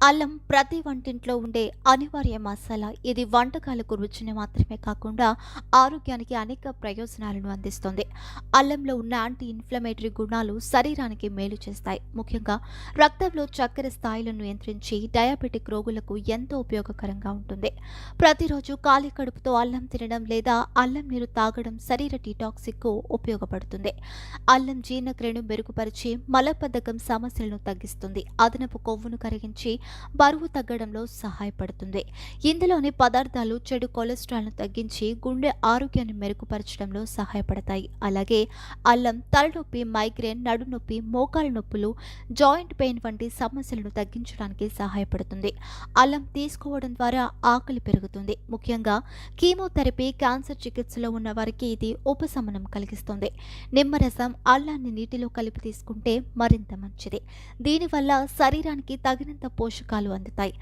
అల్లం ప్రతి వంటింట్లో ఉండే అనివార్య మసాలా. ఇది వంటకాలకు రుచిని మాత్రమే కాకుండా ఆరోగ్యానికి అనేక ప్రయోజనాలను అందిస్తుంది. అల్లంలో ఉన్న యాంటీ ఇన్ఫ్లమేటరీ గుణాలు శరీరానికి మేలు చేస్తాయి. ముఖ్యంగా రక్తంలో చక్కెర స్థాయిలను నియంత్రించి డయాబెటిక్ రోగులకు ఎంతో ఉపయోగకరంగా ఉంటుంది. ప్రతిరోజు ఖాళీ కడుపుతో అల్లం తినడం లేదా అల్లం నీరు తాగడం శరీర డిటాక్సిక్కు ఉపయోగపడుతుంది. అల్లం జీర్ణక్రియను మెరుగుపరిచి మలబద్ధకం సమస్యలను తగ్గిస్తుంది. అదనపు కొవ్వును కరిగించి బరువు తగ్గడంలో సహాయపడుతుంది. ఇందులోని పదార్థాలు చెడు కొలెస్ట్రాల్ను తగ్గించి గుండె ఆరోగ్యాన్ని మెరుగుపరచడంలో సహాయపడతాయి. అలాగే అల్లం తలనొప్పి, మైగ్రేన్, నడునొప్పి, మోకాలు నొప్పులు, జాయింట్ పెయిన్ వంటి సమస్యలను తగ్గించడానికి సహాయపడుతుంది. అల్లం తీసుకోవడం ద్వారా ఆకలి పెరుగుతుంది. ముఖ్యంగా కీమోథెరపీ, క్యాన్సర్ చికిత్సలో ఉన్న వారికి ఇది ఉపశమనం కలిగిస్తుంది. నిమ్మరసం, అల్లాన్ని నీటిలో కలిపి తీసుకుంటే మరింత మంచిది. దీనివల్ల శరీరానికి తగినంత పోషకాలు అందుతాయి.